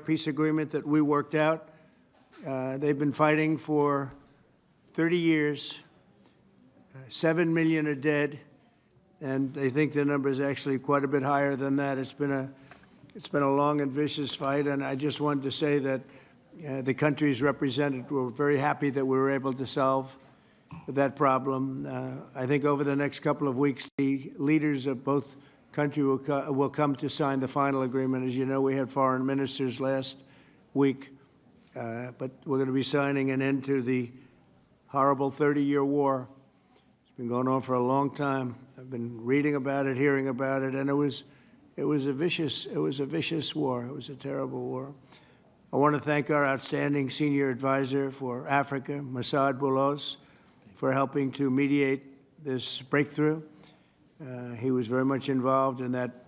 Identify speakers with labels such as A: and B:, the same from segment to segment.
A: peace agreement that we worked out. They've been fighting for 30 years. 7 million are dead, and they think the number is actually quite a bit higher than that. It's been a long and vicious fight, and I just wanted to say that the countries represented were very happy that we were able to solve that problem. I think over the next couple of weeks, the leaders of both countries will come to sign the final agreement. As you know, we had foreign ministers last week, but we're going to be signing an end to the horrible 30-year war. It's been going on for a long time. I've been reading about it, hearing about it, and it was a vicious war. It was a terrible war. I want to thank our outstanding senior advisor for Africa, Masad Boulos, for helping to mediate this breakthrough. He was very much involved in that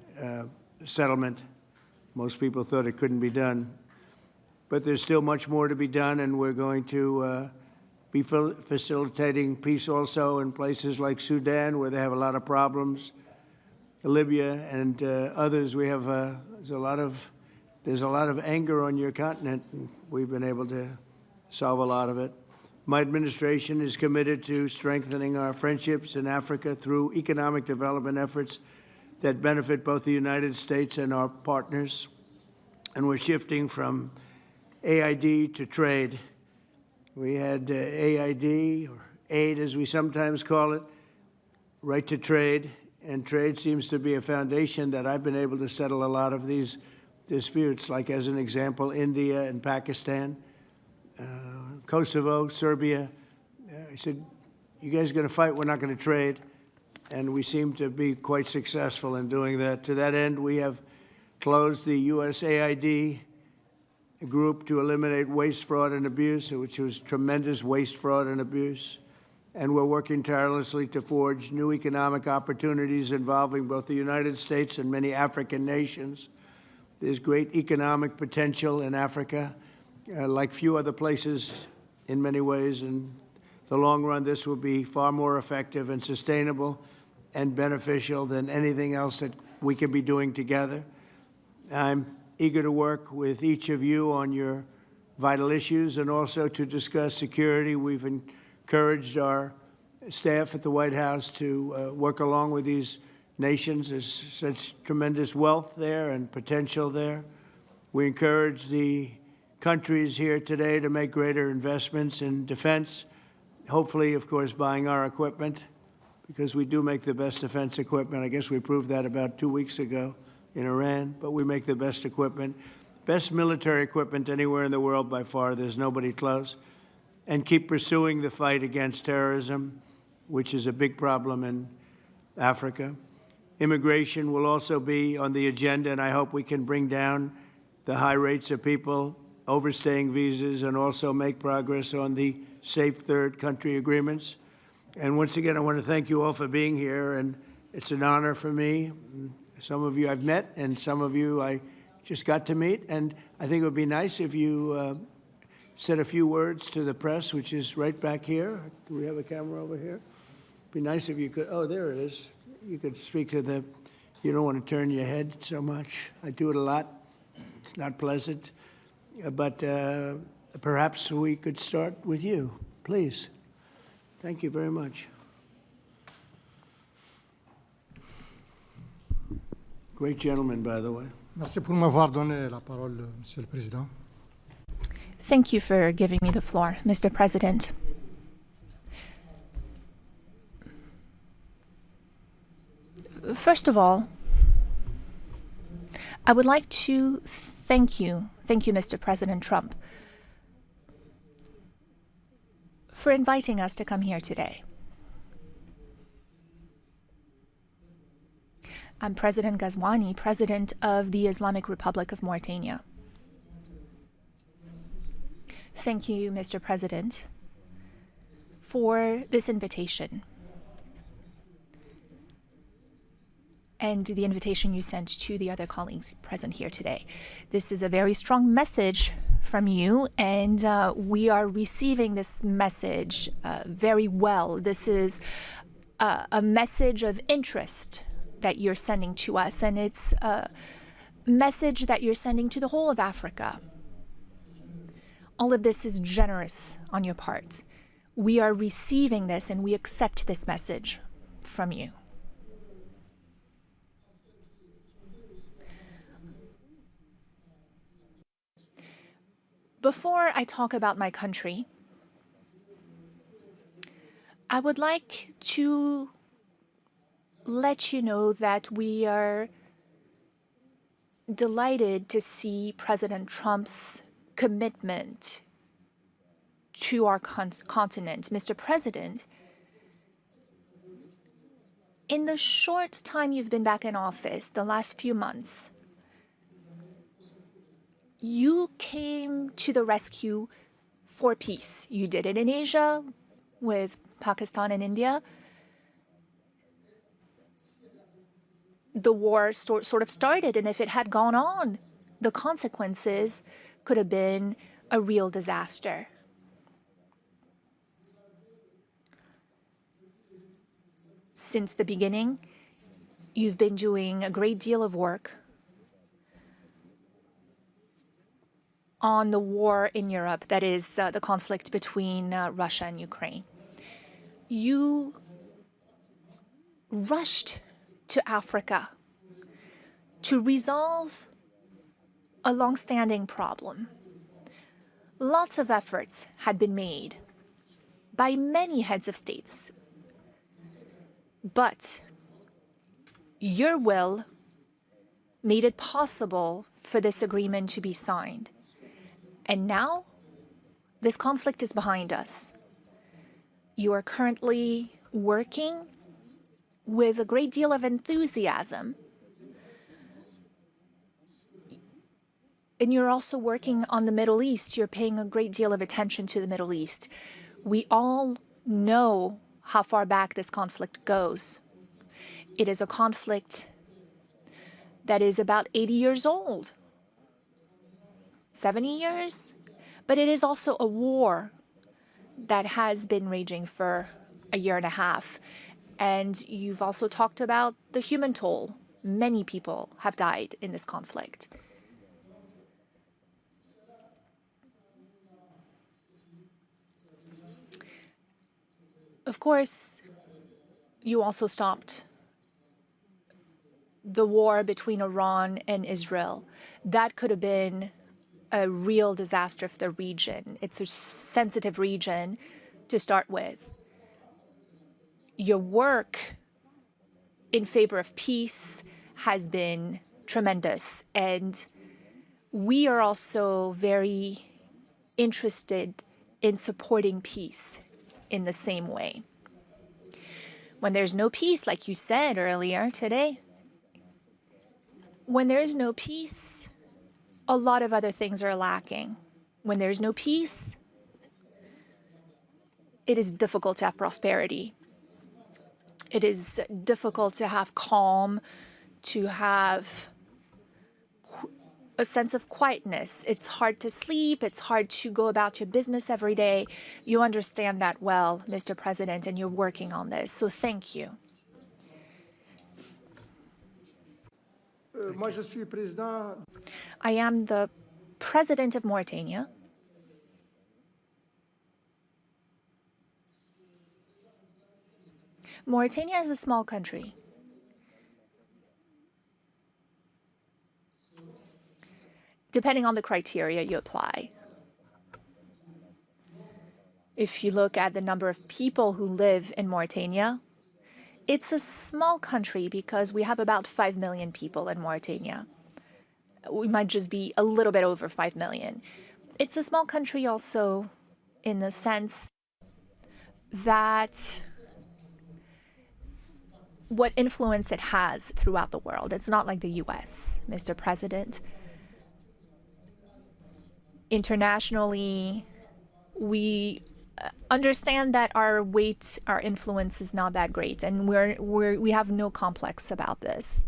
A: settlement. Most people thought it couldn't be done. But there's still much more to be done, and we're going to be facilitating peace also in places like Sudan, where they have a lot of problems, Libya and others. We have there's a lot of anger on your continent, and we've been able to solve a lot of it. My administration is committed to strengthening our friendships in Africa through economic development efforts that benefit both the United States and our partners. And we're shifting from AID to trade. We had AID, or aid as we sometimes call it, right to trade. And trade seems to be a foundation that I've been able to settle a lot of these disputes, like as an example, India and Pakistan, Kosovo, Serbia. I said, you guys are going to fight, we're not going to trade. And we seem to be quite successful in doing that. To that end, we have closed the USAID group to eliminate waste, fraud, and abuse, which was tremendous waste, fraud, and abuse. And we're working tirelessly to forge new economic opportunities involving both the United States and many African nations. There's great economic potential in Africa, like few other places in many ways. In the long run, this will be far more effective and sustainable and beneficial than anything else that we can be doing together. I'm eager to work with each of you on your vital issues and also to discuss security. We've encouraged our staff at the White House to work along with these nations. There's such tremendous wealth there and potential there. We encourage the countries here today to make greater investments in defense, hopefully, of course, buying our equipment, because we do make the best defense equipment. I guess we proved that about 2 weeks ago in Iran, but we make the best equipment, best military equipment anywhere in the world by far. There's nobody close. And keep pursuing the fight against terrorism, which is a big problem in Africa. Immigration will also be on the agenda, and I hope we can bring down the high rates of people overstaying visas and also make progress on the safe third country agreements. And once again, I want to thank you all for being here, and it's an honor for me. Some of you I've met, and some of you I just got to meet, and I think it would be nice if you said a few words to the press, which is right back here. Do we have a camera over here? It'd be nice if you could, oh, there it is. You could speak to the, you don't want to turn your head so much. I do it a lot. It's not pleasant. But perhaps we could start with you, please. Thank you very much. Great gentleman, by the way.
B: Merci pour m'avoir donné la parole, Monsieur le Président.
C: Thank you for giving me the floor, Mr. President. First of all, I would like to thank you, Mr. President Trump, for inviting us to come here today. I'm President Ghazouani, President of the Islamic Republic of Mauritania. Thank you, Mr. President, for this invitation and the invitation you sent to the other colleagues present here today. This is a very strong message from you, and we are receiving this message very well. This is a message of interest that you're sending to us, and it's message that you're sending to the whole of Africa. All of this is generous on your part. We are receiving this and we accept this message from you. Before I talk about my country, I would like to let you know that we are delighted to see President Trump's commitment to our continent. Mr. President, in the short time you've been back in office, the last few months, you came to the rescue for peace. You did it in Asia with Pakistan and India. The war sort of started, and if it had gone on, the consequences could have been a real disaster. Since the beginning, you've been doing a great deal of work on the war in Europe, that is the conflict between Russia and Ukraine. You rushed to Africa to resolve a long-standing problem. Lots of efforts had been made by many heads of states, but your will made it possible for this agreement to be signed. And now, this conflict is behind us. You are currently working with a great deal of enthusiasm. And you're also working on the Middle East. You're paying a great deal of attention to the Middle East. We all know how far back this conflict goes. It is a conflict that is about 80 years old. 70 years, but it is also a war that has been raging for a year and a half. And you've also talked about the human toll. Many people have died in this conflict. Of course, you also stopped the war between Iran and Israel. That could have been a real disaster for the region. It's a sensitive region to start with. Your work in favor of peace has been tremendous, and we are also very interested in supporting peace in the same way. When there's no peace, like you said earlier today, when there is no peace, a lot of other things are lacking. When there's no peace, it is difficult to have prosperity. It is difficult to have calm, to have a sense of quietness. It's hard to sleep. It's hard to go about your business every day. You understand that well, Mr. President, and you're working on this. So thank you.
B: Moi, je suis président.
C: I am the president of Mauritania. Mauritania is a small country. Depending on the criteria you apply. If you look at the number of people who live in Mauritania, it's a small country because we have about 5 million people in Mauritania. We might just be a little bit over 5 million. It's a small country also in the sense that what influence it has throughout the world. It's not like the US, Mr. President. Internationally, we understand that our weight, our influence is not that great, and we have no complex about this.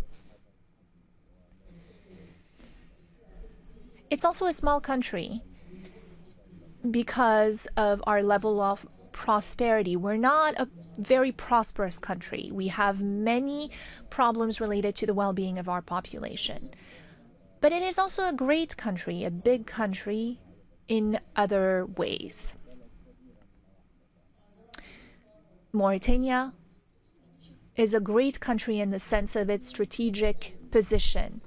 C: It's also a small country because of our level of prosperity. We're not a very prosperous country. We have many problems related to the well-being of our population. But it is also a great country, a big country in other ways. Mauritania is a great country in the sense of its strategic position.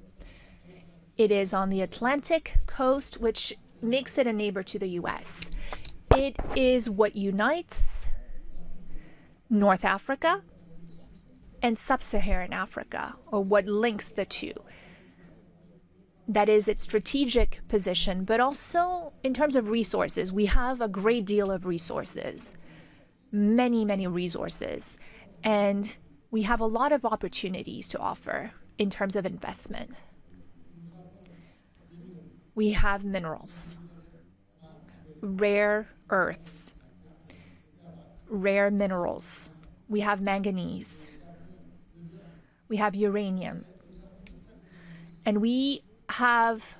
C: It is on the Atlantic coast, which makes it a neighbor to the US. It is what unites North Africa and Sub-Saharan Africa, or what links the two. That is its strategic position, but also in terms of resources. We have a great deal of resources, many, many resources, and we have a lot of opportunities to offer in terms of investment. We have minerals, rare earths, rare minerals. We have manganese. We have uranium. And we have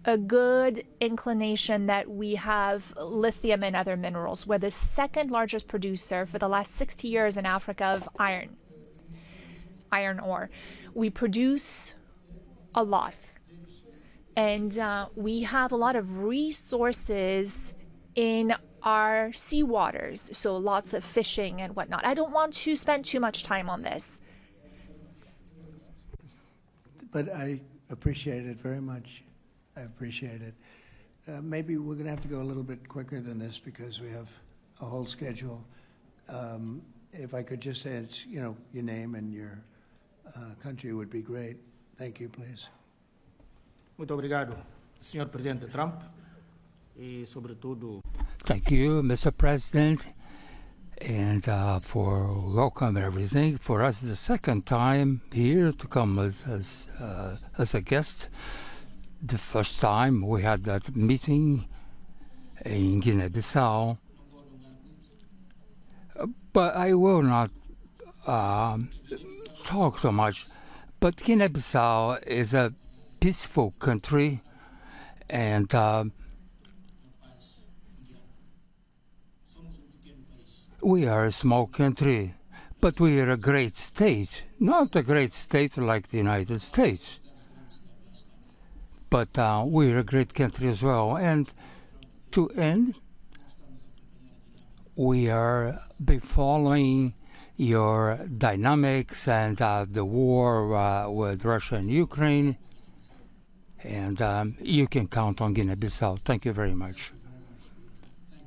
C: a good inclination that we have lithium and other minerals. We're the second largest producer for the last 60 years in Africa of iron ore. We produce a lot. And we have a lot of resources in our seawaters, so lots of fishing and whatnot. I don't want to spend too much time on this.
A: But I appreciate it very much. I appreciate it. Maybe we're going to have to go a little bit quicker than this because we have a whole schedule. If I could just say it's, your name and your country would be great. Thank you, please.
D: Muito obrigado, Sr. Presidente Trump, e sobretudo.
E: Thank you, Mr. President, and for welcome and everything. For us, it's the second time here to come as a guest. The first time we had that meeting in Guinea-Bissau, but I will not talk so much. But Guinea-Bissau is a peaceful country, and we are a small country, but we are a great state. Not a great state like the United States, but we are a great country as well. And to end, we are be following your dynamics and the war with Russia and Ukraine. And you can count on Guinea-Bissau. Thank you very much.
F: Thank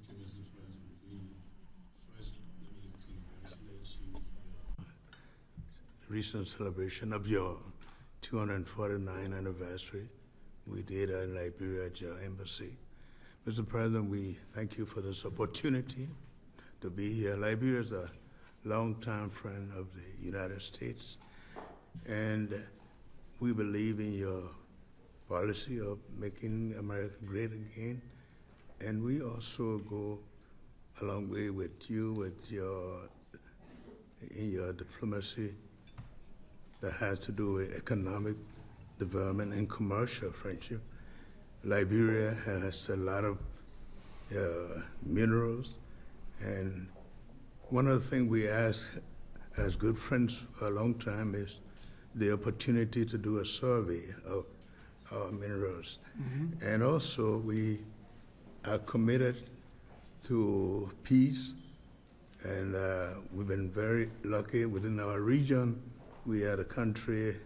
F: you, Mr. President. First, let me congratulate you for your recent celebration of your 249th anniversary. We did in Liberia at your embassy. Mr. President, we thank you for this opportunity to be here. Liberia is a longtime friend of the United States, and we believe in your policy of making America great again. And we also go a long way with you in your diplomacy that has to do with economic development and commercial friendship. Liberia has a lot of minerals. And one of the things we ask as good friends for a long time is the opportunity to do a survey of our minerals. Mm-hmm. And also we are committed to peace, and we've been very lucky within our region. We are a country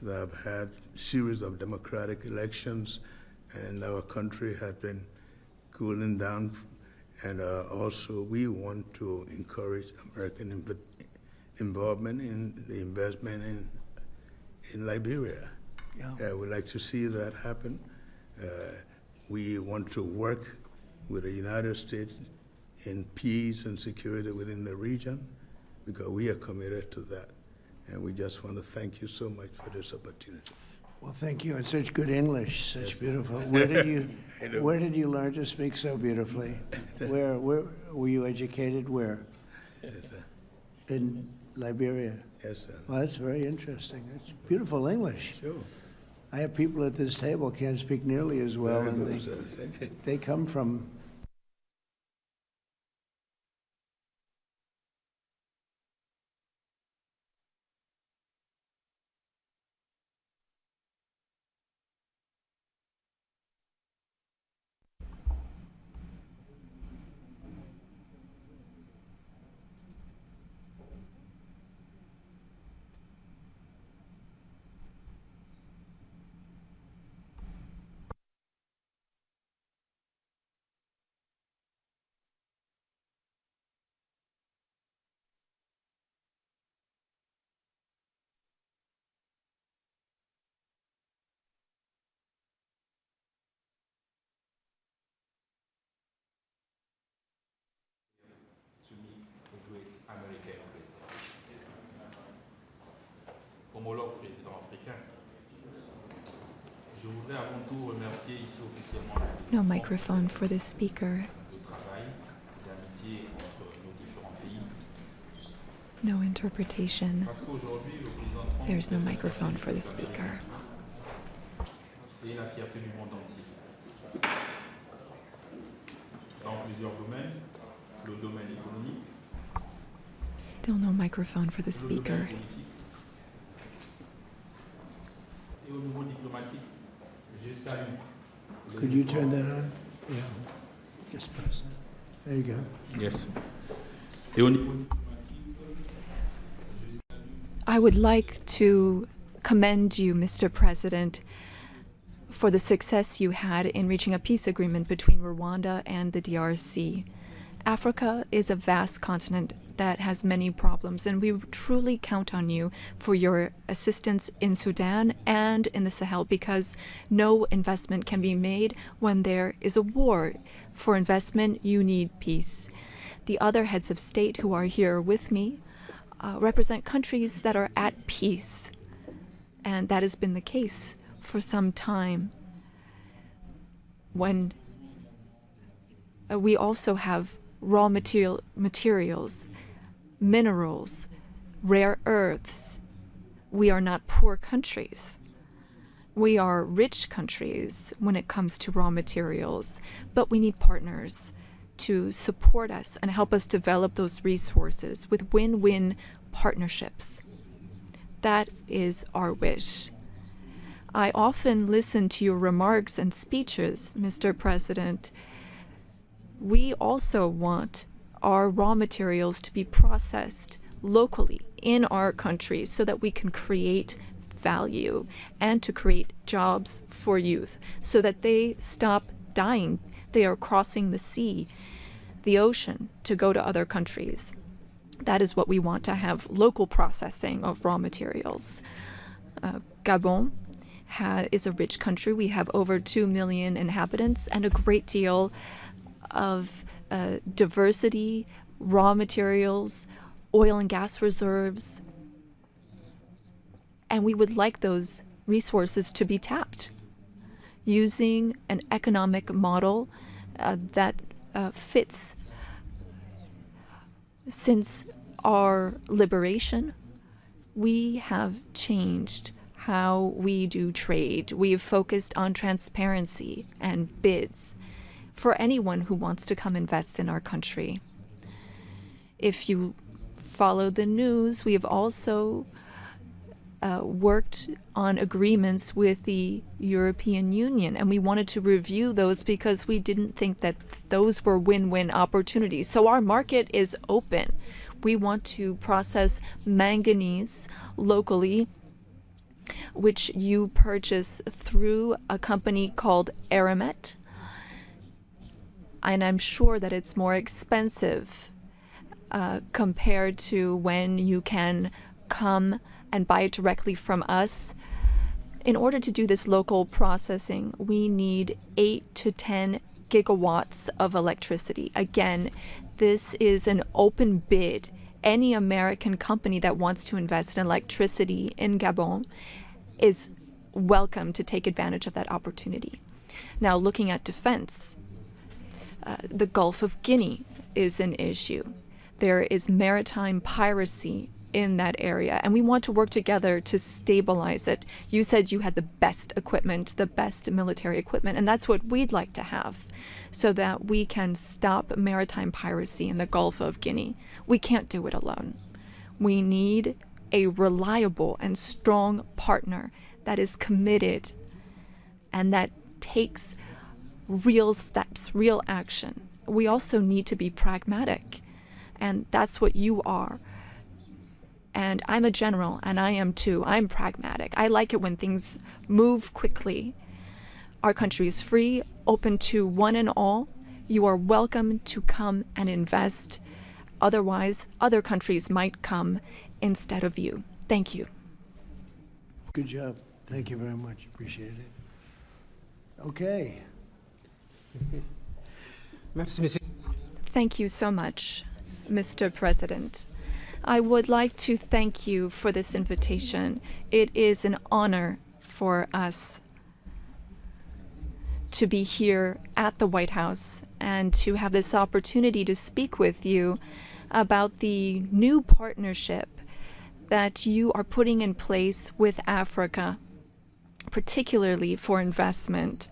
F: that have had a series of democratic elections, and our country has been cooling down. And also, we want to encourage American involvement in the investment in Liberia. Yeah. We'd like to see that happen. We want to work with the United States in peace and security within the region because we are committed to that. And we just want to thank you so much for this opportunity.
A: Well, thank you, and such good English, such beautiful. Where did you learn to speak so beautifully? Where were you educated? Where?
F: Yes, sir.
A: In Liberia.
F: Yes, sir.
A: Well, that's very interesting. It's beautiful English.
F: Sure.
A: I have people at this table can't speak nearly as well,
F: Very
A: and
F: good, sir. Thank you.
A: they come from
G: homologues présidents africains. Je voudrais avant tout remercier ici officiellement
C: No microphone for the speaker.
G: le travail d'amitié entre nos différents pays.
C: No interpretation.
G: Parce qu'aujourd'hui, le président Trump
C: There's no microphone for the speaker.
G: est la fierté du monde entier. Dans plusieurs domaines, le domaine économique,
C: Still no microphone for the
G: le
C: speaker.
G: domaine politique et au niveau diplomatique, je salue. les
A: Could you
G: efforts-
A: turn that on? Yeah, just press that. There you go.
G: Yes. Et au niveau
C: I would like to commend you, Mr. President, for the success you had in reaching a peace agreement between Rwanda and the DRC. Africa is a vast continent that has many problems, and we truly count on you for your assistance in Sudan and in the Sahel, because no investment can be made when there is a war. For investment, you need peace. The other heads of state who are here with me represent countries that are at peace, and that has been the case for some time. When we also have raw materials, minerals, rare earths. We are not poor countries. We are rich countries when it comes to raw materials, but we need partners to support us and help us develop those resources with win-win partnerships. That is our wish. I often listen to your remarks and speeches, Mr. President. We also want our raw materials to be processed locally in our country so that we can create value and to create jobs for youth so that they stop dying. They are crossing the sea, the ocean, to go to other countries. That is what we want, to have local processing of raw materials. Gabon is a rich country. We have over 2 million inhabitants and a great deal of diversity, raw materials, oil and gas reserves. And we would like those resources to be tapped using an economic model that fits. Since our liberation, we have changed how we do trade. We have focused on transparency and bids for anyone who wants to come invest in our country. If you follow the news, we have also worked on agreements with the European Union, and we wanted to review those because we didn't think that those were win-win opportunities. So our market is open. We want to process manganese locally, which you purchase through a company called Aramet. And I'm sure that it's more expensive compared to when you can come and buy it directly from us. In order to do this local processing, we need 8 to 10 gigawatts of electricity. Again, this is an open bid. Any American company that wants to invest in electricity in Gabon is welcome to take advantage of that opportunity. Now, looking at defense, the Gulf of Guinea is an issue. There is maritime piracy in that area, and we want to work together to stabilize it. You said you had the best equipment, the best military equipment, and that's what we'd like to have so that we can stop maritime piracy in the Gulf of Guinea. We can't do it alone. We need a reliable and strong partner that is committed and that takes real steps, real action. We also need to be pragmatic, and that's what you are. And I'm a general, and I am too. I'm pragmatic. I like it when things move quickly. Our country is free, open to one and all. You are welcome to come and invest. Otherwise, other countries might come instead of you. Thank you.
A: Good job. Thank you very much. Appreciate it. Okay.
B: Merci, monsieur.
C: Thank you so much, Mr. President.
H: I would like to thank you for this invitation. It is an honor for us to be here at the White House and to have this opportunity to speak with you about the new partnership that you are putting in place with Africa, particularly for investment.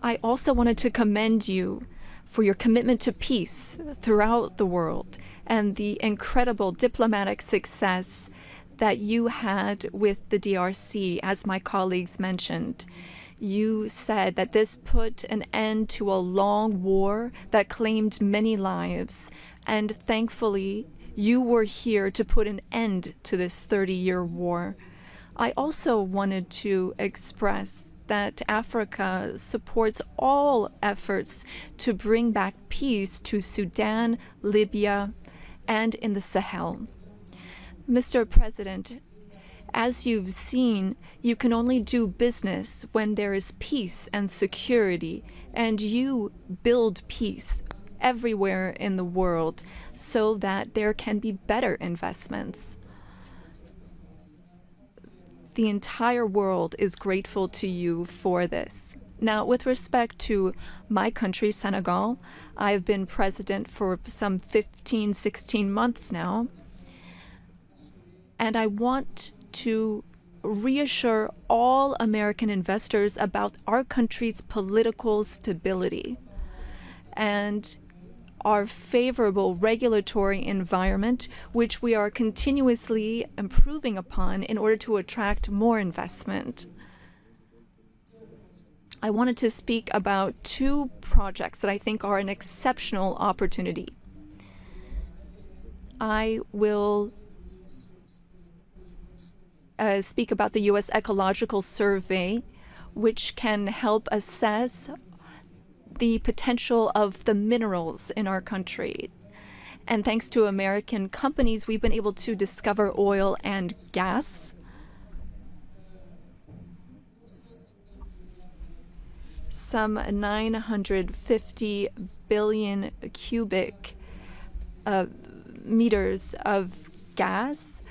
H: I also wanted to commend you for your commitment to peace throughout the world and the incredible diplomatic success that you had with the DRC, as my colleagues mentioned. You said that this put an end to a long war that claimed many lives, and thankfully, you were here to put an end to this 30-year war. I also wanted to express that Africa supports all efforts to bring back peace to Sudan, Libya, and in the Sahel. Mr. President, as you've seen, you can only do business when there is peace and security, and you build peace everywhere in the world so that there can be better investments. The entire world is grateful to you for this. Now, with respect to my country, Senegal, I've been president for some 15, 16 months now, and I want to reassure all American investors about our country's political stability and our favorable regulatory environment, which we are continuously improving upon in order to attract more investment. I wanted to speak about two projects that I think are an exceptional opportunity. I will speak about the U.S. Ecological Survey, which can help assess the potential of the minerals in our country. And thanks to American companies, we've been able to discover oil and gas. Some 950 billion cubic meters of gas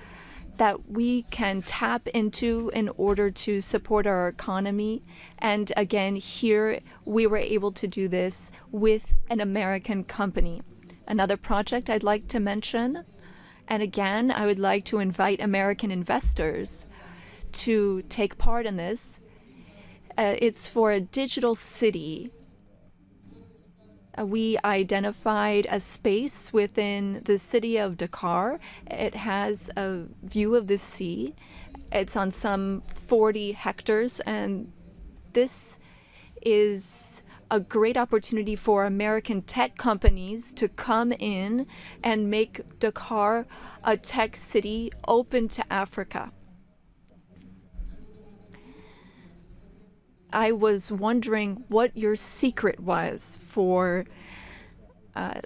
H: that we can tap into in order to support our economy. And again, here we were able to do this with an American company. Another project I'd like to mention, and again, I would like to invite American investors to take part in this. It's for a digital city. We identified a space within the city of Dakar. It has a view of the sea. It's on some 40 hectares, and this is a great opportunity for American tech companies to come in and make Dakar a tech city open to Africa. I was wondering what your secret was for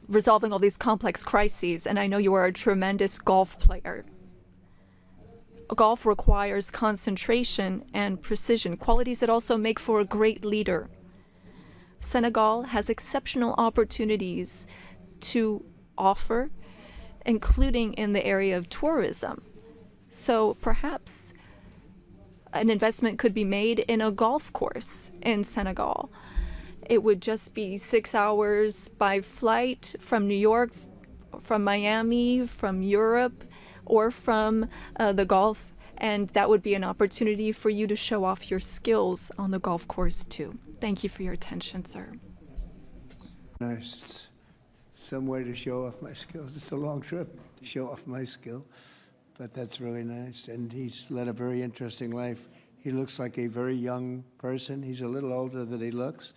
H: resolving all these complex crises, and I know you are a tremendous golf player. Golf requires concentration and precision, qualities that also make for a great leader. Senegal has exceptional opportunities to offer, including in the area of tourism. So perhaps an investment could be made in a golf course in Senegal. It would just be 6 hours by flight from New York, from Miami, from Europe, or from the Gulf, and that would be an opportunity for you to show off your skills on the golf course too. Thank you for your attention, sir.
A: Nice. It's some way to show off my skills. It's a long trip to show off my skill. But that's really nice, and he's led a very interesting life. He looks like a very young person. He's a little older than he looks,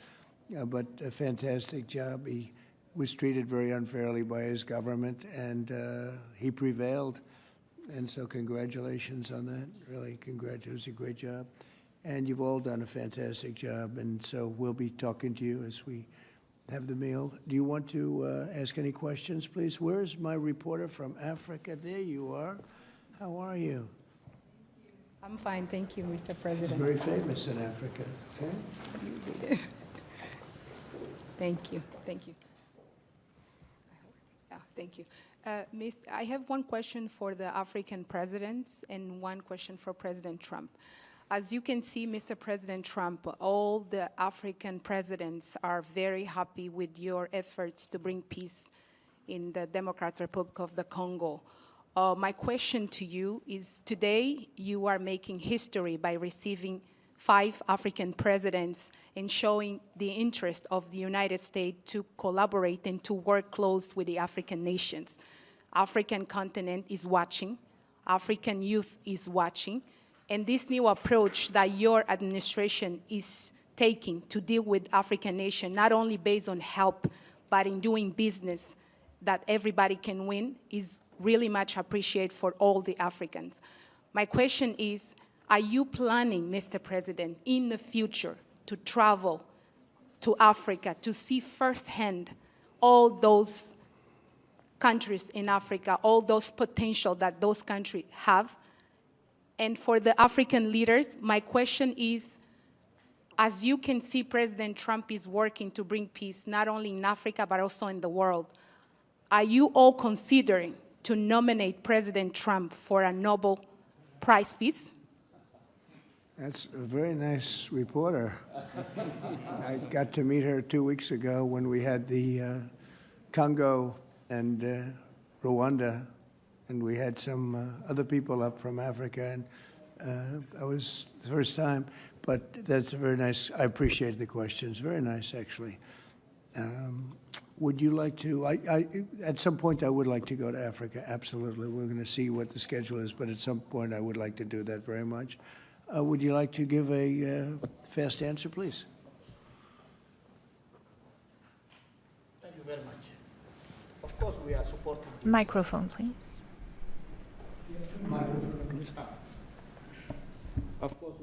A: but a fantastic job. He was treated very unfairly by his government, and he prevailed. And so congratulations on that. Really, congratulations. It was a great job. And you've all done a fantastic job, and so we'll be talking to you as we have the meal. Do you want to ask any questions, please? Where's my reporter from Africa? There you are. How are you?
I: I'm fine, thank you, Mr. President.
A: Very famous in Africa. Okay?
I: Thank you, thank you. Thank you. I have one question for the African presidents and one question for President Trump. As you can see, Mr. President Trump, all the African presidents are very happy with your efforts to bring peace in the Democratic Republic of the Congo. My question to you is, today you are making history by receiving 5 African presidents and showing the interest of the United States to collaborate and to work close with the African nations. African continent is watching, African youth is watching, and this new approach that your administration is taking to deal with African nations, not only based on help, but in doing business that everybody can win, is really much appreciated for all the Africans. My question is, are you planning, Mr. President, in the future to travel to Africa to see firsthand all those countries in Africa, all those potential that those countries have? And for the African leaders, my question is, as you can see, President Trump is working to bring peace not only in Africa but also in the world. Are you all considering to nominate President Trump for a Nobel Prize Peace?
A: That's a very nice reporter. I got to meet her 2 weeks ago when we had the Congo and Rwanda, and we had some other people up from Africa, and that was the first time. But that's a very nice, I appreciate the questions. Very nice, actually. Would you like to, at some point I would like to go to Africa, absolutely. We're going to see what the schedule is, but at some point I would like to do that very much. Would you like to give a fast answer, please?
D: Thank you very much. Of course, we are supporting this.
C: Microphone, please.
A: Microphone, please.
D: Of course,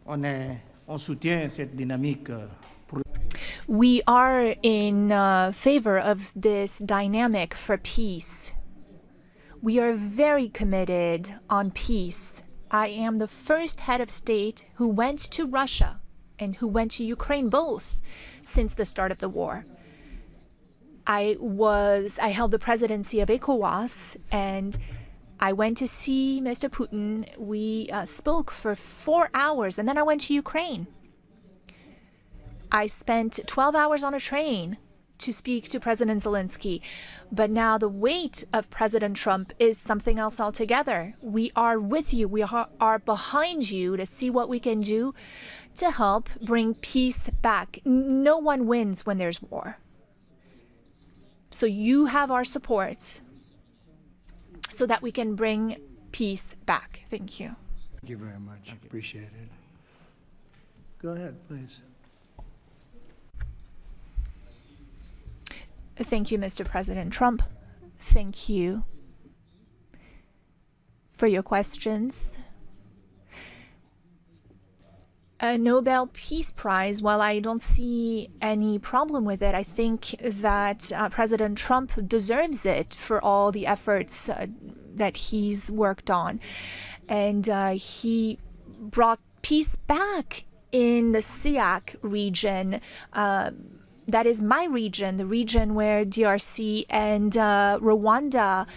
D: on soutient cette dynamique pour.
C: We are in favor of this dynamic for peace. We are very committed on peace. I am the first head of state who went to Russia and who went to Ukraine, both, since the start of the war. I held the presidency of ECOWAS, and I went to see Mr. Putin. We spoke for 4 hours, and then I went to Ukraine. I spent 12 hours on a train to speak to President Zelensky. But now the weight of President Trump is something else altogether. We are with you. We are behind you to see what we can do to help bring peace back. No one wins when there's war. So you have our support so that we can bring peace back. Thank you.
A: Thank you very much. Appreciate it. Go ahead, please.
C: Thank you, Mr. President Trump. Thank you for your questions. A Nobel Peace Prize, well, I don't see any problem with it. I think that President Trump deserves it for all the efforts that he's worked on. And he brought peace back in the SIAC region. That is my region, the region where DRC and Rwanda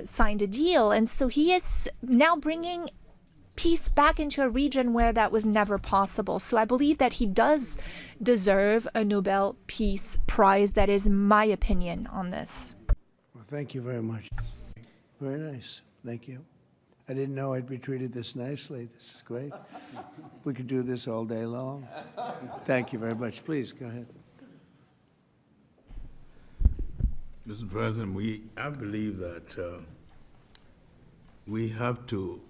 C: signed a deal. And so he is now bringing peace back into a region where that was never possible. So I believe that he does deserve a Nobel Peace Prize. That is my opinion on this.
A: Well, thank you very much. Very nice. Thank you. I didn't know I'd be treated this nicely. This is great. We could do this all day long. Thank you very much. Please, go ahead.
F: Mr. President, I believe that we have to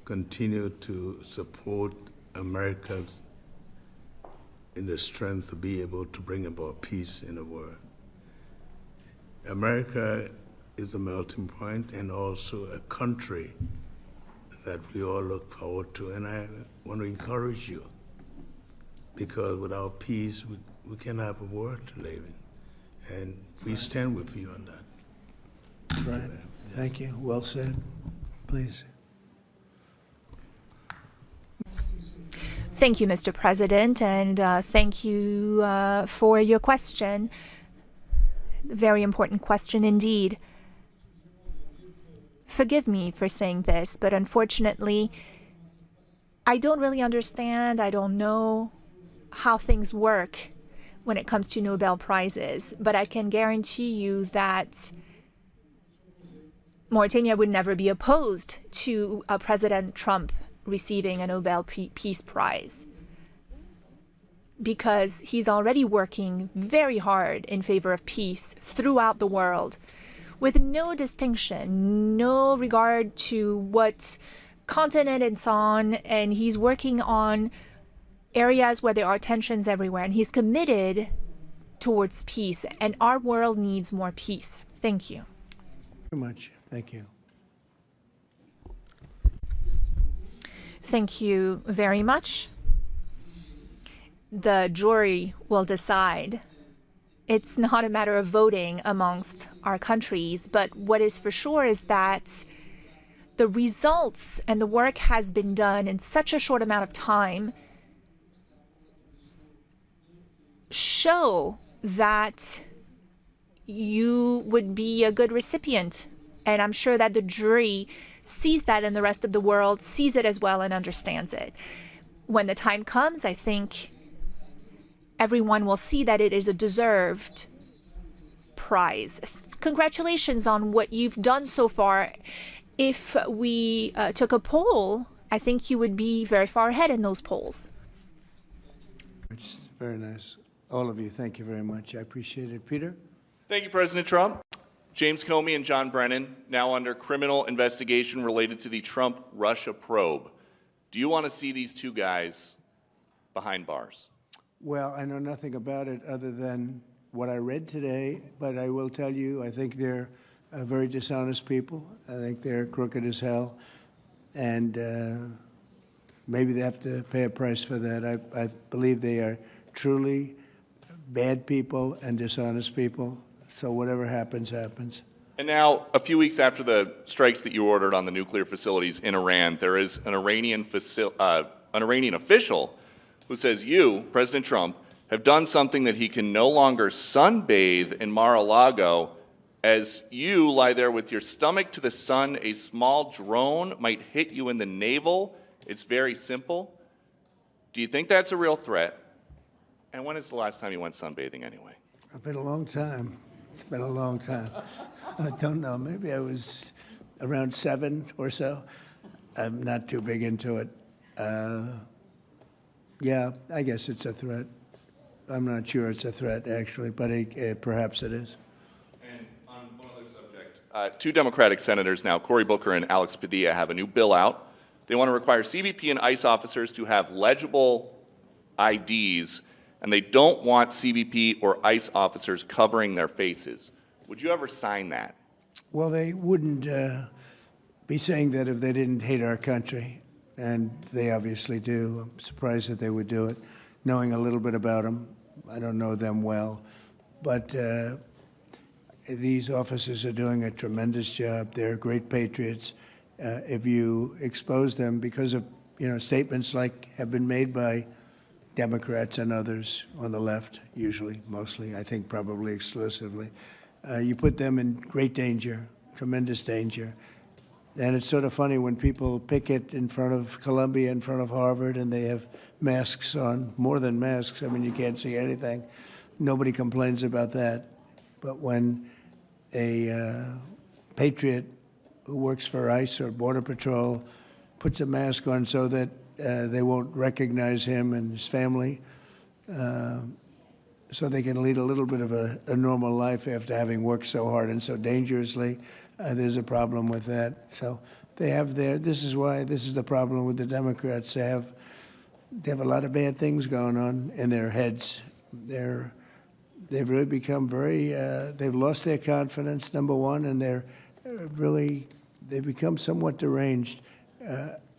F: continue to support America in the strength to be able to bring about peace in the world. America is a melting point and also a country that we all look forward to, and I want to encourage you, because without peace, we can't have a world to live in. And we stand with you on that.
A: That's right. Thank you. Well said. Please.
C: Thank you, Mr. President, and thank you for your question. Very important question indeed. Forgive me for saying this, but unfortunately, I don't really understand. I don't know how things work when it comes to Nobel Prizes, but I can guarantee you that Mauritania would never be opposed to President Trump receiving a Nobel Peace Prize, because he's already working very hard in favor of peace throughout the world, with no distinction, no regard to what continent it's on, and he's working on areas where there are tensions everywhere, and he's committed towards peace, and our world needs more peace. Thank you.
A: Very much. Thank you.
C: Thank you very much. The jury will decide. It's not a matter of voting amongst our countries, but what is for sure is that the results and the work has been done in such a short amount of time show that you would be a good recipient. And I'm sure that the jury sees that, and the rest of the world sees it as well and understands it. When the time comes, I think everyone will see that it is a deserved prize. Congratulations on what you've done so far. If we took a poll, I think you would be very far ahead in those polls.
A: It's very nice. All of you, thank you very much. I appreciate it. Peter?
J: Thank you, President Trump. James Comey and John Brennan, now under criminal investigation related to the Trump-Russia probe. Do you want to see these two guys behind bars?
A: Well, I know nothing about it other than what I read today, but I will tell you, I think they're very dishonest people. I think they're crooked as hell, and maybe they have to pay a price for that. I believe they are truly bad people and dishonest people, so whatever happens, happens.
J: And now, a few weeks after the strikes that you ordered on the nuclear facilities in Iran, there is an Iranian official who says you, President Trump, have done something that he can no longer sunbathe in Mar-a-Lago. As you lie there with your stomach to the sun, a small drone might hit you in the navel. It's very simple. Do you think that's a real threat? And when is the last time you went sunbathing anyway?
A: It's been a long time. It's been a long time. I don't know. Maybe I was around 7 or so. I'm not too big into it. Yeah, I guess it's a threat. I'm not sure it's a threat, actually, but perhaps it is.
J: And on one other subject, two Democratic senators now, Cory Booker and Alex Padilla, have a new bill out. They want to require CBP and ICE officers to have legible IDs, and they don't want CBP or ICE officers covering their faces. Would you ever sign that?
A: Well, they wouldn't be saying that if they didn't hate our country, and they obviously do. I'm surprised that they would do it, knowing a little bit about them. I don't know them well, but these officers are doing a tremendous job. They're great patriots. If you expose them because of statements like have been made by Democrats and others on the left, usually, mostly, I think probably exclusively, you put them in great danger, tremendous danger. And it's sort of funny when people picket in front of Columbia, in front of Harvard, and they have masks on, more than masks. I mean, you can't see anything. Nobody complains about that. But when a patriot who works for ICE or Border Patrol puts a mask on so that they won't recognize him and his family, so they can lead a little bit of a normal life after having worked so hard and so dangerously, there's a problem with that. So they have this is the problem with the Democrats. They have a lot of bad things going on in their heads. They've really become they've lost their confidence, number one, and they've become somewhat deranged.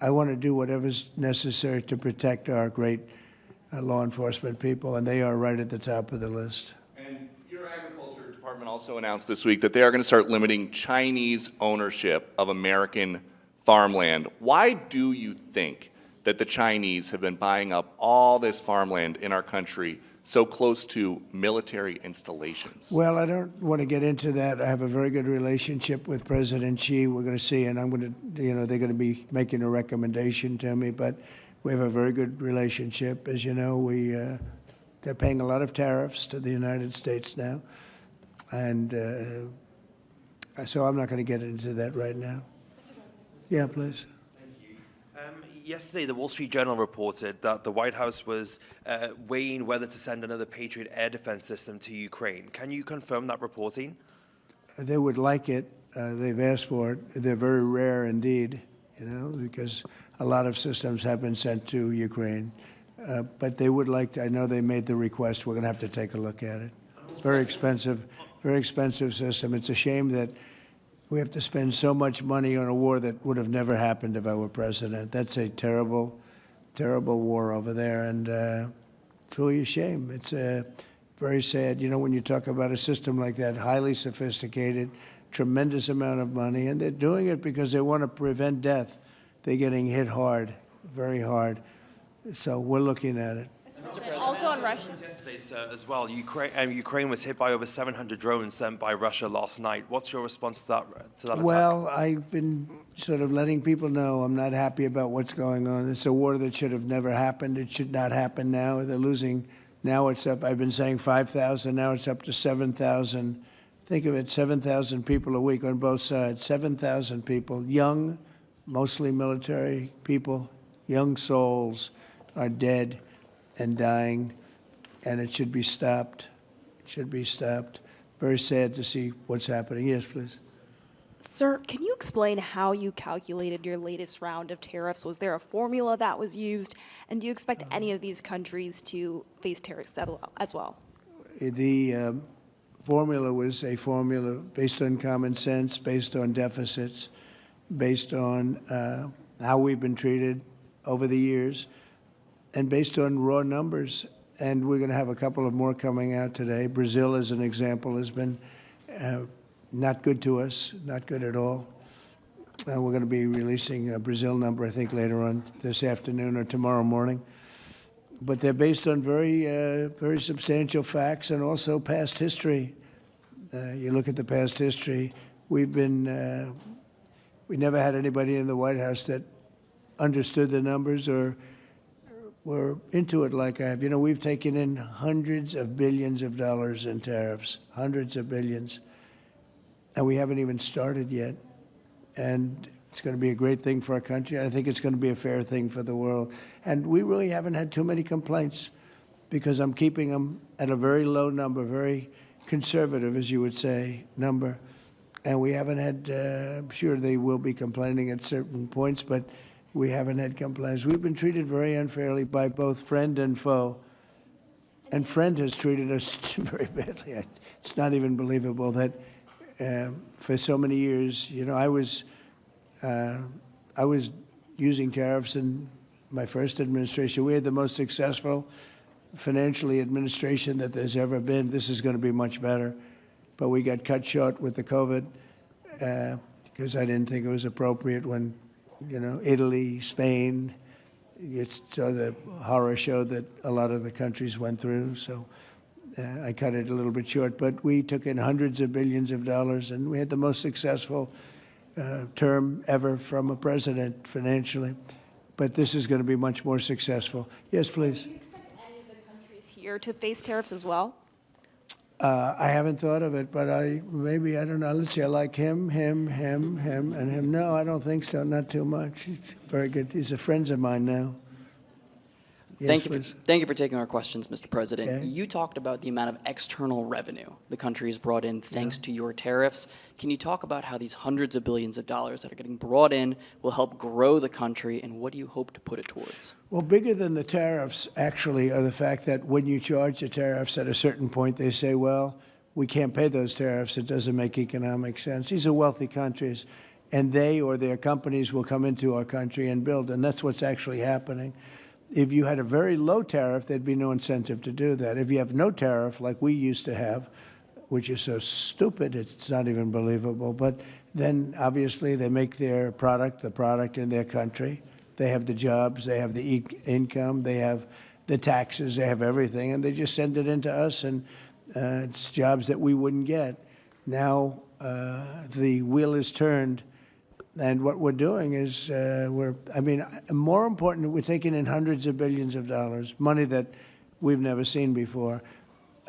A: I want to do whatever's necessary to protect our great law enforcement people, and they are right at the top of the list.
J: And your Agriculture Department also announced this week that they are going to start limiting Chinese ownership of American farmland. Why do you think that the Chinese have been buying up all this farmland in our country so close to military installations?
A: Well, I don't want to get into that. I have a very good relationship with President Xi. We're going to see, and I'm going to, they're going to be making a recommendation to me, but we have a very good relationship. As you know, they're paying a lot of tariffs to the United States now, and so I'm not going to get into that right now. Yeah, please.
K: Yesterday, the Wall Street Journal reported that the White House was weighing whether to send another Patriot air defense system to Ukraine. Can you confirm that reporting?
A: They would like it. They've asked for it. They're very rare indeed, because a lot of systems have been sent to Ukraine. But they would like to. I know they made the request. We're going to have to take a look at it. Very expensive system. It's a shame that we have to spend so much money on a war that would have never happened if I were president. That's a terrible, terrible war over there, and it's really a shame. It's very sad. When you talk about a system like that, highly sophisticated, tremendous amount of money, and they're doing it because they want to prevent death. They're getting hit hard, very hard. So we're looking at it.
L: Also on Russia.
K: Yesterday, sir, as well, Ukraine was hit by over 700 drones sent by Russia last night. What's your response to that attack?
A: Well, I've been sort of letting people know I'm not happy about what's going on. It's a war that should have never happened. It should not happen now. They're losing. Now it's up. I've been saying 5,000. Now it's up to 7,000. Think of it, 7,000 people a week on both sides. 7,000 people, young, mostly military people, young souls are dead and dying, and it should be stopped. It should be stopped. Very sad to see what's happening. Yes, please.
L: Sir, can you explain how you calculated your latest round of tariffs? Was there a formula that was used? And do you expect any of these countries to face tariffs as well?
A: The formula was a formula based on common sense, based on deficits, based on how we've been treated over the years, and based on raw numbers. And we're going to have a couple of more coming out today. Brazil, as an example, has been not good to us, not good at all. We're going to be releasing a Brazil number, I think, later on this afternoon or tomorrow morning. But they're based on very substantial facts and also past history. You look at the past history, we never had anybody in the White House that understood the numbers or were into it like I have. We've taken in hundreds of billions of dollars in tariffs, hundreds of billions, and we haven't even started yet. And it's going to be a great thing for our country. I think it's going to be a fair thing for the world. And we really haven't had too many complaints because I'm keeping them at a very low number, very conservative, as you would say, number. And we haven't had, I'm sure they will be complaining at certain points, but we haven't had complaints. We've been treated very unfairly by both friend and foe. And friend has treated us very badly. It's not even believable that for so many years, I was using tariffs in my first administration. We had the most successful financially administration that there's ever been. This is going to be much better. But we got cut short with the COVID because I didn't think it was appropriate when, Italy, Spain, so the horror show that a lot of the countries went through. So I cut it a little bit short. But we took in hundreds of billions of dollars, and we had the most successful term ever from a president financially. But this is going to be much more successful. Yes, please.
L: Do you expect any of the countries here to face tariffs as well?
A: I haven't thought of it, but I don't know. Let's see, I like him, and him. No, I don't think so, not too much. He's very good. He's a friend of mine now. Yes,
M: Thank you for taking our questions, Mr. President.
A: Okay.
M: You talked about the amount of external revenue the country has brought in thanks to your tariffs. Can you talk about how these hundreds of billions of dollars that are getting brought in will help grow the country, and what do you hope to put it towards?
A: Well, bigger than the tariffs, actually, are the fact that when you charge the tariffs at a certain point, they say, well, we can't pay those tariffs. It doesn't make economic sense. These are wealthy countries, and they or their companies will come into our country and build, and that's what's actually happening. If you had a very low tariff, there'd be no incentive to do that. If you have no tariff, like we used to have, which is so stupid, it's not even believable, but then obviously they make their product, the product in their country. They have the jobs, they have the income, they have the taxes, they have everything, and they just send it into us, and it's jobs that we wouldn't get. Now the wheel is turned, and what we're doing is more important, we're taking in hundreds of billions of dollars, money that we've never seen before.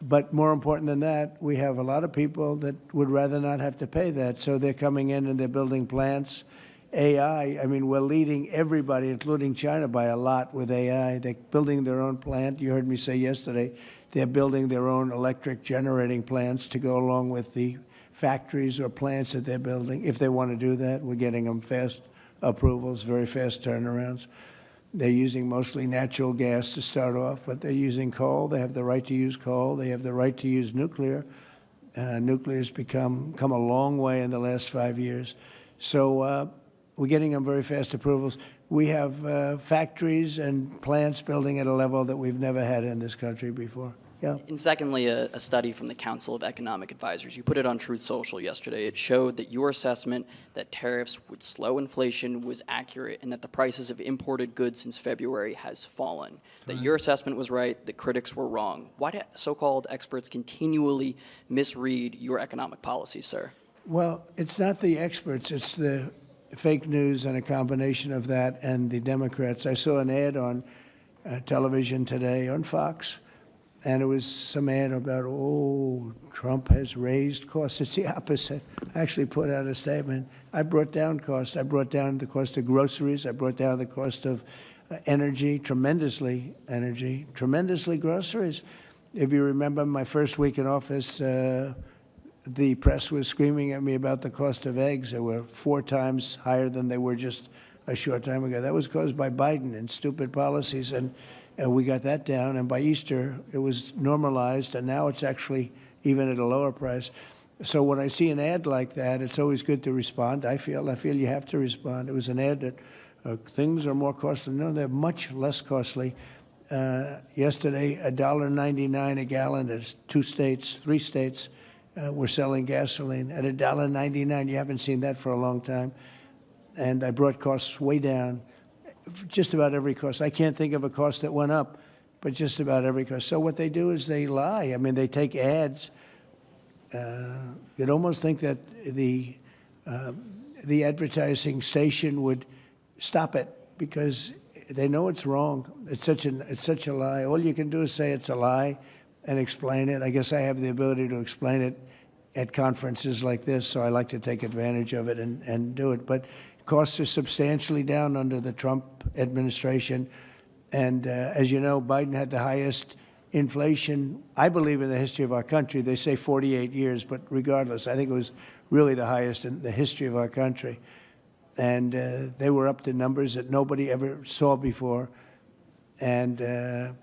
A: But more important than that, we have a lot of people that would rather not have to pay that, so they're coming in and they're building plants. AI, we're leading everybody, including China, by a lot with AI. They're building their own plant. You heard me say yesterday, they're building their own electric generating plants to go along with the factories or plants that they're building. If they want to do that, we're getting them fast approvals, very fast turnarounds. They're using mostly natural gas to start off, but they're using coal. They have the right to use coal. They have the right to use nuclear. Nuclear has come a long way in the last 5 years. So we're getting them very fast approvals. We have factories and plants building at a level that we've never had in this country before. Yeah.
M: And secondly, a study from the Council of Economic Advisors. You put it on Truth Social yesterday. It showed that your assessment that tariffs would slow inflation was accurate and that the prices of imported goods since February has fallen. That your assessment was right, that critics were wrong. Why do so-called experts continually misread your economic policy, sir?
A: Well, it's not the experts. It's the fake news and a combination of that and the Democrats. I saw an ad on television today on Fox, and it was some ad about, Trump has raised costs. It's the opposite. I actually put out a statement. I brought down costs. I brought down the cost of groceries. I brought down the cost of energy, tremendously groceries. If you remember my first week in office, the press was screaming at me about the cost of eggs. They were 4 times higher than they were just a short time ago. That was caused by Biden and stupid policies, and we got that down. And by Easter, it was normalized, and now it's actually even at a lower price. So when I see an ad like that, it's always good to respond. I feel you have to respond. It was an ad that things are more costly. No, they're much less costly. Yesterday, $1.99 a gallon. There's 3 states. We're selling gasoline at $1.99. You haven't seen that for a long time. And I brought costs way down, just about every cost. I can't think of a cost that went up, but just about every cost. So what they do is they lie. They take ads. You'd almost think that the advertising station would stop it because they know it's wrong. It's such a lie. All you can do is say it's a lie and explain it. I guess I have the ability to explain it at conferences like this, so I like to take advantage of it and do it. But costs are substantially down under the Trump administration. And as you know, Biden had the highest inflation, I believe, in the history of our country. They say 48 years, but regardless, I think it was really the highest in the history of our country. And they were up to numbers that nobody ever saw before. And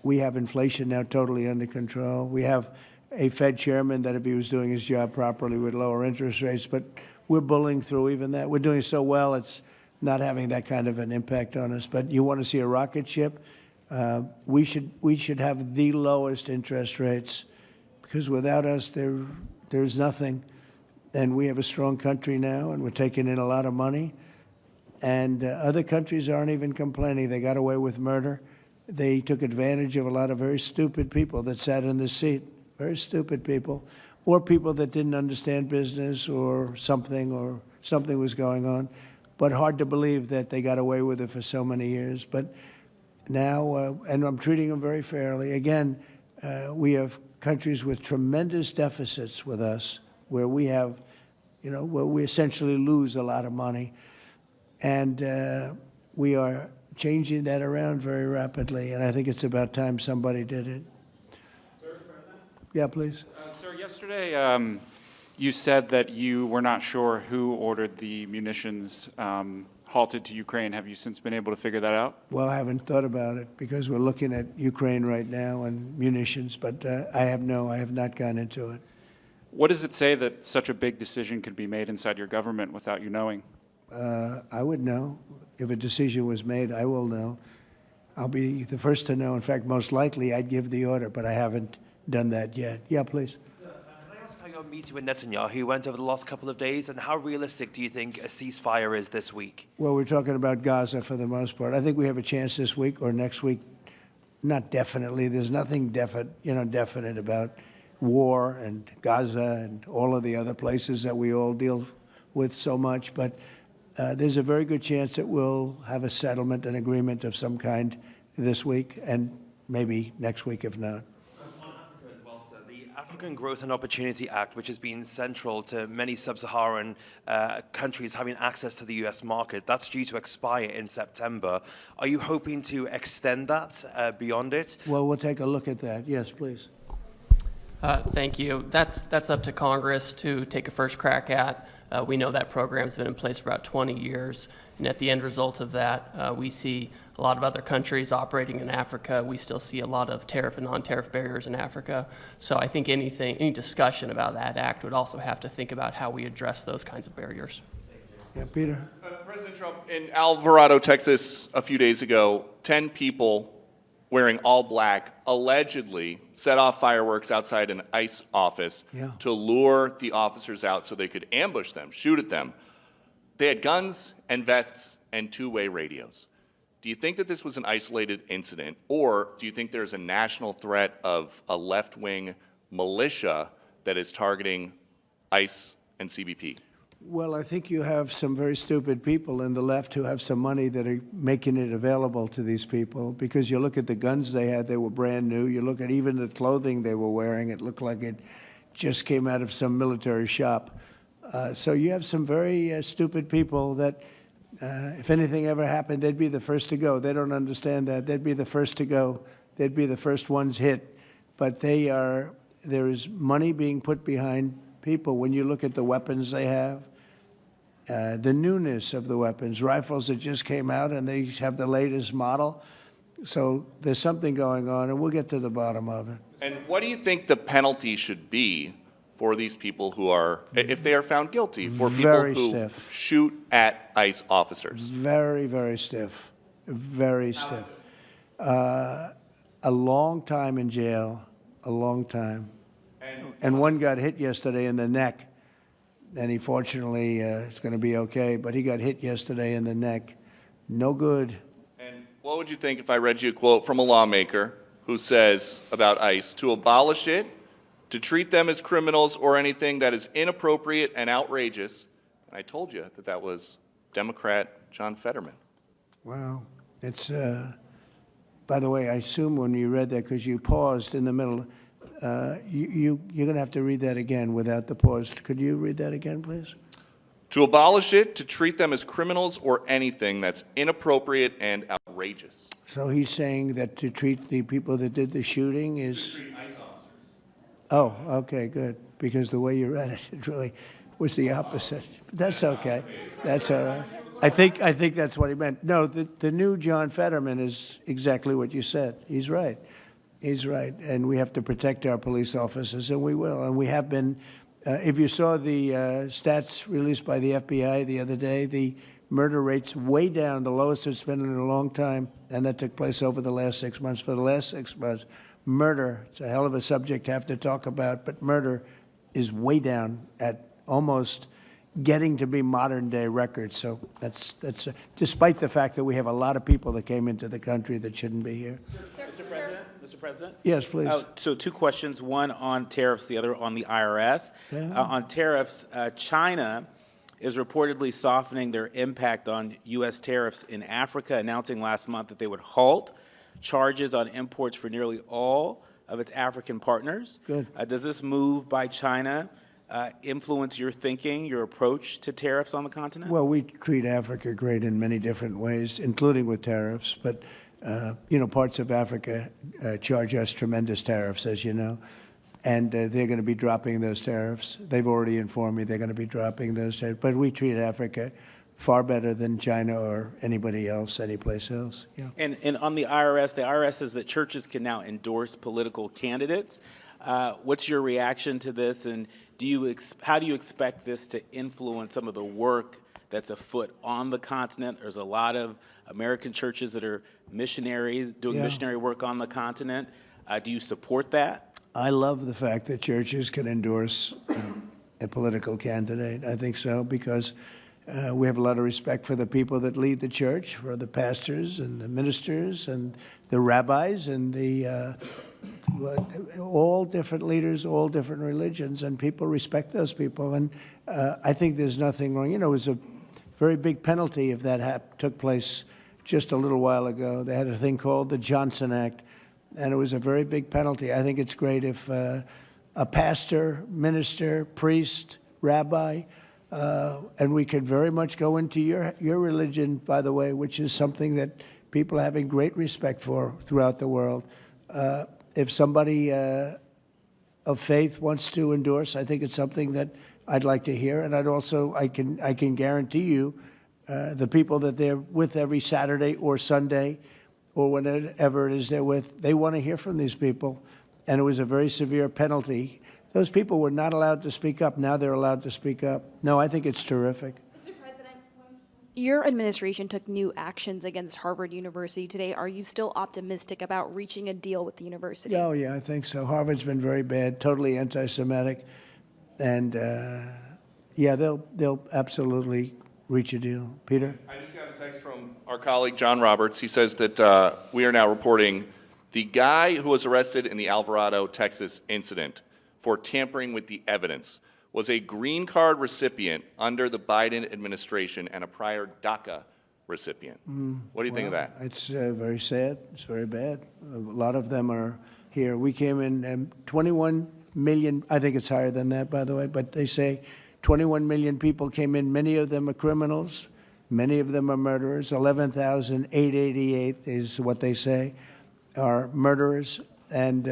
A: we have inflation now totally under control. We have a Fed chairman that, if he was doing his job properly, would lower interest rates. But we're bullying through even that. We're doing so well, it's not having that kind of an impact on us. But you want to see a rocket ship? We should have the lowest interest rates, because without us, there's nothing. And we have a strong country now, and we're taking in a lot of money. And other countries aren't even complaining. They got away with murder. They took advantage of a lot of very stupid people that sat in this seat, very stupid people, or people that didn't understand business or something was going on. But hard to believe that they got away with it for so many years. But now, and I'm treating them very fairly. Again, we have countries with tremendous deficits with us, where we have, where we essentially lose a lot of money. And we are changing that around very rapidly, and I think it's about time somebody did it.
N: Sir, President?
A: Yeah, please.
N: Sir, yesterday you said that you were not sure who ordered the munitions halted to Ukraine. Have you since been able to figure that out?
A: Well, I haven't thought about it, because we're looking at Ukraine right now and munitions, but I have not gone into it.
N: What does it say that such a big decision could be made inside your government without you knowing?
A: I would know. If a decision was made, I will know. I'll be the first to know. In fact, most likely I'd give the order, but I haven't done that yet. Yeah, please.
K: Sir, can I ask how your meeting with Netanyahu went over the last couple of days, and how realistic do you think a ceasefire is this week?
A: Well, we're talking about Gaza for the most part. I think we have a chance this week or next week not definitely. There's nothing definite about war and Gaza and all of the other places that we all deal with so much. But there's a very good chance that we'll have a settlement, an agreement of some kind this week, and maybe next week if not.
K: African Growth and Opportunity Act, which has been central to many sub-Saharan countries having access to the U.S. market, that's due to expire in September. Are you hoping to extend that beyond it?
A: Well, we'll take a look at that. Yes, please.
O: Thank you. That's up to Congress to take a first crack at. We know that program's been in place for about 20 years, and at the end result of that, we see a lot of other countries operating in Africa. We still see a lot of tariff and non-tariff barriers in Africa. So I think any discussion about that act would also have to think about how we address those kinds of barriers.
A: Yeah, Peter.
J: President Trump, in Alvarado, Texas, a few days ago, 10 people wearing all black allegedly set off fireworks outside an ICE office to lure the officers out so they could ambush them, shoot at them. They had guns and vests and two-way radios. Do you think that this was an isolated incident, or do you think there's a national threat of a left-wing militia that is targeting ICE and CBP?
A: Well, I think you have some very stupid people in the left who have some money that are making it available to these people, because you look at the guns they had, they were brand new. You look at even the clothing they were wearing, it looked like it just came out of some military shop. So you have some very stupid people that, if anything ever happened, they'd be the first to go. They don't understand that. They'd be the first to go. They'd be the first ones hit. But there is money being put behind people. When you look at the weapons they have, the newness of the weapons, rifles that just came out and they have the latest model. So there's something going on, and we'll get to the bottom of it.
J: And what do you think the penalty should be for these people who are, if they are found guilty, for people who shoot at ICE officers?
A: Very, very stiff. Very stiff. A long time in jail, a long time. And one got hit yesterday in the neck, and he fortunately is going to be okay, but he got hit yesterday in the neck. No good.
J: And what would you think if I read you a quote from a lawmaker who says about ICE, to abolish it, to treat them as criminals or anything that is inappropriate and outrageous? And I told you that that was Democrat John Fetterman.
A: Wow. It's, by the way, I assume when you read that, because you paused in the middle, you're going to have to read that again without the pause. Could you read that again, please?
J: To abolish it, to treat them as criminals or anything that's inappropriate and outrageous.
A: So he's saying that to treat the people that did the shooting is... Oh, okay, good. Because the way you read it, it really was the opposite. But that's okay. That's all right. I think that's what he meant. No, the new John Fetterman is exactly what you said. He's right. He's right. And we have to protect our police officers, and we will. And we have been. If you saw the stats released by the FBI the other day, the murder rate's way down, the lowest it's been in a long time, and that took place over the last 6 months. For the last 6 months, murder, it's a hell of a subject to have to talk about, but murder is way down at almost getting to be modern-day records. So that's despite the fact that we have a lot of people that came into the country that shouldn't be here.
P: Mr. President?
A: Yes, please.
P: So two questions, one on tariffs, the other on the IRS.
A: Yeah.
P: On tariffs, China is reportedly softening their impact on U.S. tariffs in Africa, announcing last month that they would halt charges on imports for nearly all of its African partners.
A: Good.
P: Does this move by China influence your thinking, your approach to tariffs on the continent?
A: Well, we treat Africa great in many different ways, including with tariffs. But, parts of Africa charge us tremendous tariffs, as you know. And they're going to be dropping those tariffs. They've already informed me they're going to be dropping those tariffs. But we treat Africa far better than China or anybody else, anyplace else. Yeah.
P: And on the IRS says that churches can now endorse political candidates. What's your reaction to this, and how do you expect this to influence some of the work that's afoot on the continent? There's a lot of American churches that are missionaries, doing missionary work on the continent. Do you support that?
A: I love the fact that churches can endorse a political candidate. I think so, because We have a lot of respect for the people that lead the church, for the pastors and the ministers and the rabbis and the all different leaders, all different religions, and people respect those people. And I think there's nothing wrong. You know, it was a very big penalty if that took place just a little while ago. They had a thing called the Johnson Act, and it was a very big penalty. I think it's great if a pastor, minister, priest, rabbi, and we could very much go into your religion, by the way, which is something that people are having great respect for throughout the world. If somebody of faith wants to endorse, I think it's something that I'd like to hear. And I can guarantee you the people that they're with every Saturday or Sunday or whenever it is they're with, they want to hear from these people. And it was a very severe penalty. Those people were not allowed to speak up. Now they're allowed to speak up. No, I think it's terrific.
L: Mr. President, your administration took new actions against Harvard University today. Are you still optimistic about reaching a deal with the university?
A: Oh, yeah, I think so. Harvard's been very bad, totally anti-Semitic. And, yeah, they'll absolutely reach a deal. Peter?
J: I just got a text from our colleague, John Roberts. He says that we are now reporting the guy who was arrested in the Alvarado, Texas incident for tampering with the evidence was a green card recipient under the Biden administration and a prior DACA recipient. What do you think of that?
A: It's very sad. It's very bad. A lot of them are here. We came in 21 million, I think it's higher than that, by the way, but they say 21 million people came in. Many of them are criminals. Many of them are murderers. 11,888 is what they say are murderers. And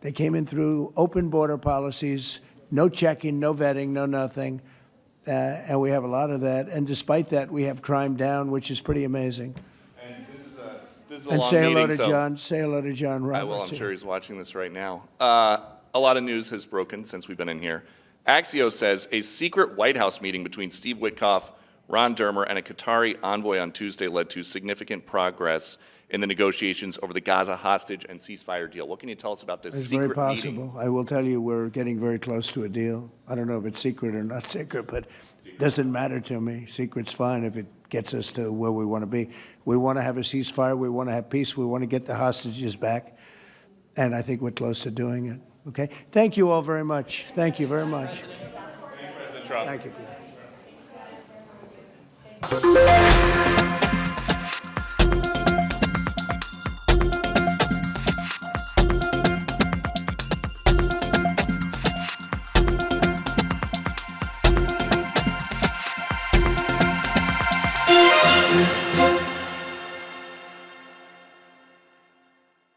A: they came in through open border policies, no checking, no vetting, no nothing. And we have a lot of that. And despite that, we have crime down, which is pretty amazing.
J: And this is a
A: And
J: long
A: say hello
J: meeting,
A: to
J: so
A: John. Say hello to John Roberts.
J: I will. I'm sure he's watching this right now. A lot of news has broken since we've been in here. Axios says a secret White House meeting between Steve Witkoff, Ron Dermer, and a Qatari envoy on Tuesday led to significant progress in the negotiations over the Gaza hostage and ceasefire deal. What can you tell us about this
A: It's
J: secret
A: very possible.
J: meeting?
A: I will tell you we're getting very close to a deal. I don't know if it's secret or not secret, but it doesn't matter to me. Secret's fine if it gets us to where we want to be. We want to have a ceasefire. We want to have peace. We want to get the hostages back. And I think we're close to doing it. Okay? Thank you all very much. Thank you very much.
J: Thanks, President Trump.
A: Thank you, Peter.